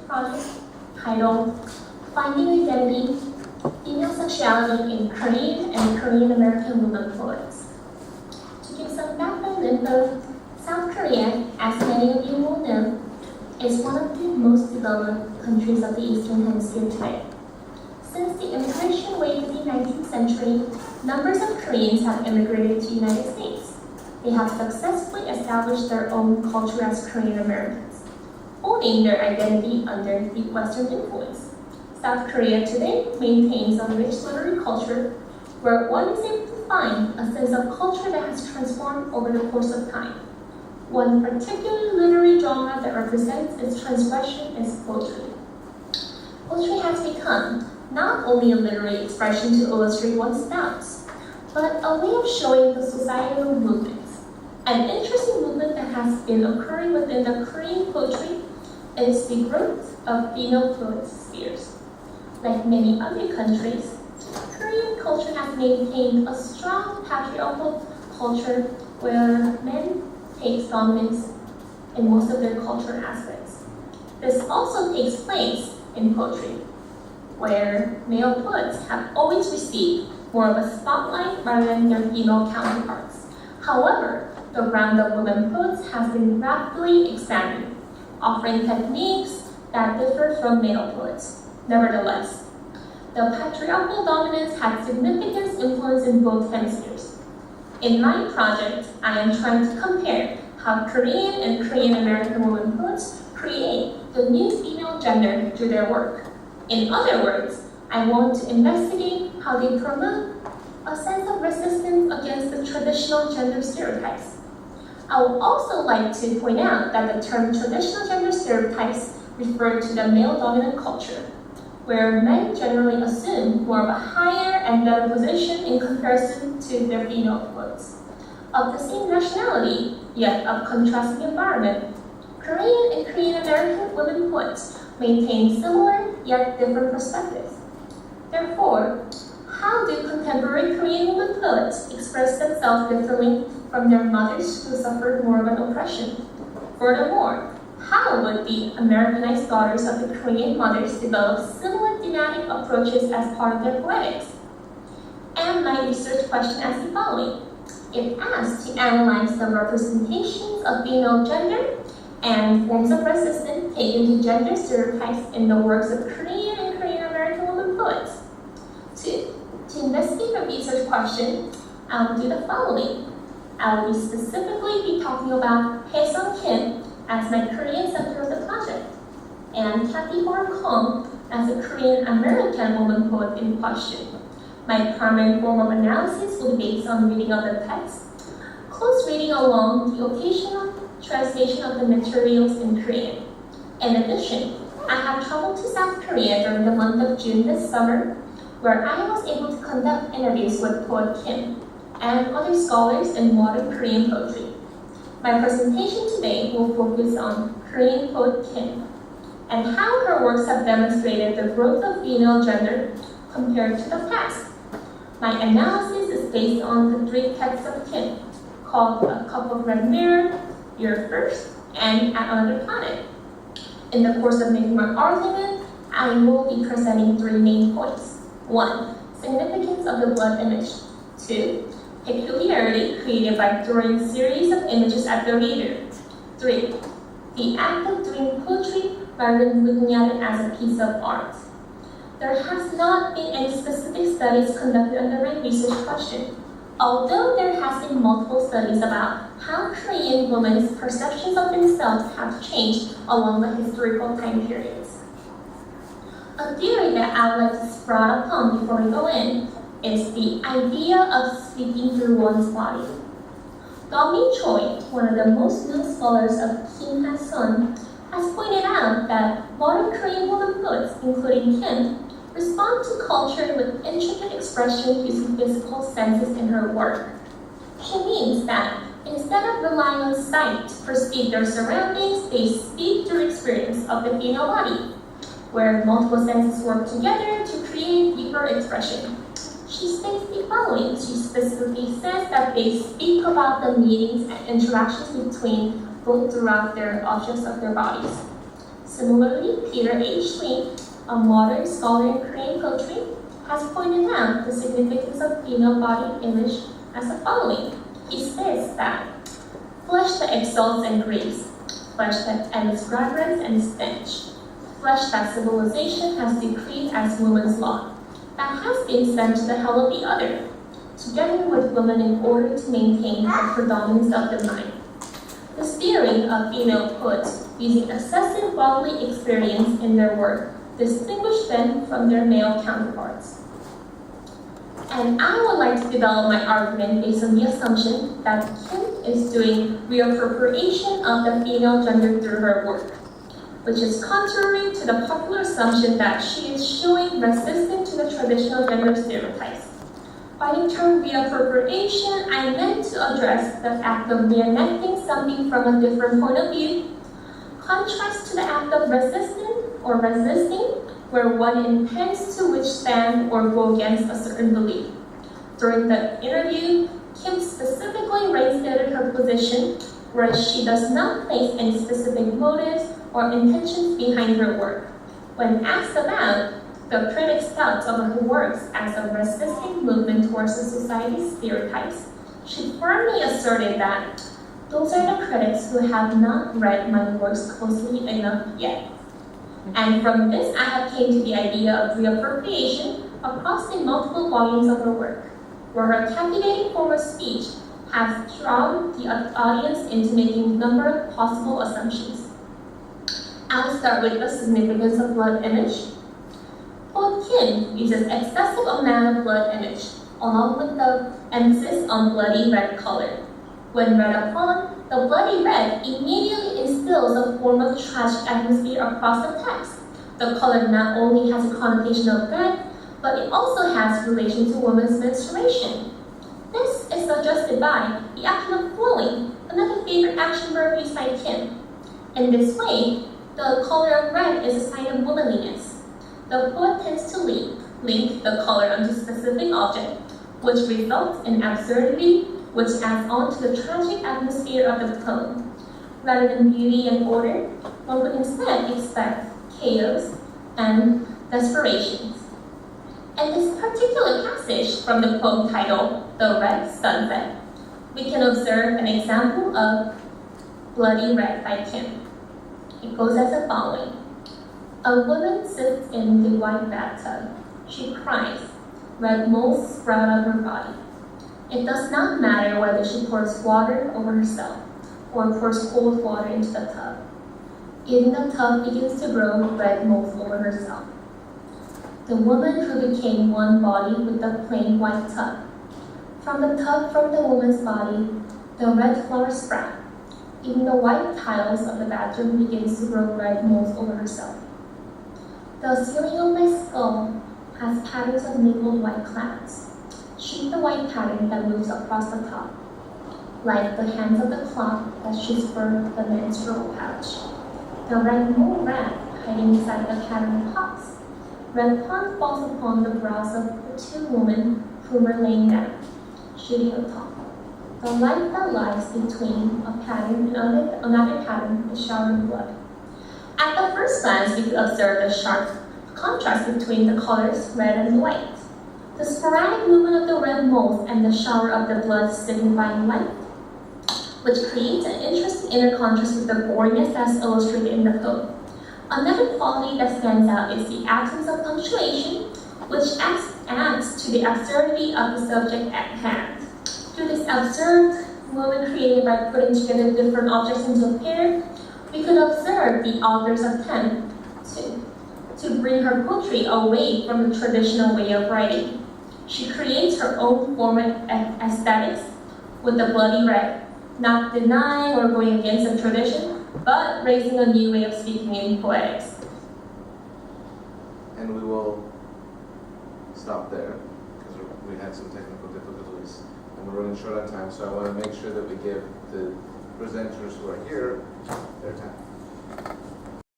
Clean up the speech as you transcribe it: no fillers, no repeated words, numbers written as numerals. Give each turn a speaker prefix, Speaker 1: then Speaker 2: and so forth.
Speaker 1: project titled Finding Identity, Female Sexuality in Korean and Korean American Women Poets. To give some background info, South Korea, as many of you will know, is one of the most developed countries of the Eastern Hemisphere today. Since the immigration wave of the 19th century, numbers of Koreans have immigrated to the United States. They have successfully established their own culture as Korean Americans, holding their identity under the Western influence. South Korea today maintains a rich literary culture where one is able to find a sense of culture that has transformed over the course of time. One particular literary genre that represents its transgression is poetry. Poetry has become not only a literary expression to illustrate one's doubts, but a way of showing the societal movements. An interesting movement that has been occurring within the Korean poetry is the growth of female poetspheres. Like many other countries, Korean culture has maintained a strong patriarchal culture where men take dominance in most of their cultural aspects. This also takes place in poetry, where male poets have always received more of a spotlight rather than their female counterparts. However, the round of women poets has been rapidly expanding, offering techniques that differ from male poets. Nevertheless, the patriarchal dominance had significant influence in both hemispheres. In my project, I am trying to compare how Korean and Korean American women poets create the new female gender through their work. In other words, I want to investigate how they promote a sense of resistance against the traditional gender stereotypes. I would also like to point out that the term traditional gender stereotypes refer to the male-dominant culture, where men generally assume more of a higher and better position in comparison to their female poets. Of the same nationality, yet of contrasting environment, Korean and Korean American women poets maintain similar yet different perspectives. Therefore, how do contemporary Korean women poets express themselves differently from their mothers who suffered more of an oppression? Furthermore, how would the Americanized daughters of the Korean mothers develop similar thematic approaches as part of their poetics? And my research question is the following. It asks to analyze the representations of female gender and forms of resistance taken to gender stereotypes in the works of Korean and Korean American women poets. To investigate the research question, I will do the following. I will specifically be talking about Hae-sung Kim as my Korean center of the project, and Kathy Kong as a Korean American woman poet in question. My primary form of analysis will be based on reading of the text, close reading along the occasional translation of the materials in Korean. In addition, I have traveled to South Korea during the month of June this summer, where I was able to conduct interviews with poet Kim and other scholars in modern Korean poetry. My presentation today will focus on Korean poet Kim and how her works have demonstrated the growth of female gender compared to the past. My analysis is based on the three texts of Kim, called A Cup of Red Mirror, You're First, and At Another Planet. In the course of making my argument, I will be presenting three main points. 1. Significance of the blood image. 2. Peculiarity created by throwing a series of images at the reader. 3. The act of doing poetry rather than looking at it as a piece of art. There has not been any specific studies conducted on the research question, although there has been multiple studies about how Korean women's perceptions of themselves have changed along the historical time periods. A theory that I would like to sprout upon before we go in is the idea of speaking through one's body. Dong-min Choi, one of the most known scholars of Kim Ha-sun, has pointed out that modern Korean women poets, including Kim, respond to culture with intricate expression using physical senses in her work. She means that instead of relying on sight to perceive their surroundings, they speak through experience of the female body, where multiple senses work together to create deeper expression. She states the following. She specifically says that they speak about the meetings and interactions between both throughout their objects of their bodies. Similarly, Peter H. Lee, a modern scholar in Korean poetry, has pointed out the significance of female body image as the following. He states that flesh that exalts and grieves, flesh that adds reverence and stench, flesh that civilization has decreed as woman's lot, that has been sent to the hell of the other, together with women in order to maintain the predominance of the mind. This theory of female poets using excessive bodily experience in their work distinguish them from their male counterparts. And I would like to develop my argument based on the assumption that Kim is doing reappropriation of the female gender through her work, which is contrary to the popular assumption that she is showing resistance to the traditional gender stereotypes. By the term reappropriation, I meant to address the act of reenacting something from a different point of view, contrast to the act of resisting, where one intends to withstand or go against a certain belief. During the interview, Kim specifically reiterated her position, whereas she does not place any specific motives or intentions behind her work. When asked about the critics' thoughts of her works as a resisting movement towards the society's stereotypes, she firmly asserted that those are the critics who have not read my works closely enough yet. And from this, I have came to the idea of reappropriation across the multiple volumes of her work, where her captivating form of speech has drawn the audience into making a number of possible assumptions. I'll start with the significance of blood image. Poet Kim uses excessive amount of blood image, along with the emphasis on bloody red color. When read upon, the bloody red immediately instills a form of tragic atmosphere across the text. The color not only has a connotation of red, but it also has relation to women's menstruation. This is suggested by the action of flowing, another favorite action verb used by Kim. In this way, the color of red is a sign of womanliness. The poet tends to link the color onto a specific object, which results in absurdity, which adds on to the tragic atmosphere of the poem. Rather than beauty and order, one would instead expect chaos and desperation. In this particular passage from the poem titled The Red Sunset, we can observe an example of Bloody Red by Kim. It goes as the following. A woman sits in the white bathtub. She cries. Red moles sprout on her body. It does not matter whether she pours water over herself or pours cold water into the tub. Even the tub begins to grow red moles over herself. The woman who became one body with the plain white tub. From the woman's body, the red flowers sprout. Even the white tiles of the bathroom begins to grow red moles over herself. The ceiling of my skull has patterns of mingled white clouds. Shoot the white pattern that moves across the top, like the hands of the clock that shoots for the menstrual pouch. The red mole rat hiding inside the pattern pops. Red pond falls upon the brows of the two women who were laying down, shooting a top. The light that lies between a pattern and another pattern is shower of blood. At the first glance, we could observe the sharp contrast between the colors red and white. The sporadic movement of the red moles and the shower of the blood signifying light, which creates an interesting inner contrast with the boringness that's illustrated in the poem. Another quality that stands out is the absence of punctuation, which adds to the absurdity of the subject at hand. Through this absurd movement created by putting together different objects into a pair, we could observe the author's attempt to bring her poetry away from the traditional way of writing. She creates her own form of aesthetics with the bloody red, not denying or going against the tradition, but raising a new way of speaking in poetics.
Speaker 2: And we will stop there, because we had some technical difficulties, and we're running short on time, so I want to make sure that we give the presenters who are here their time.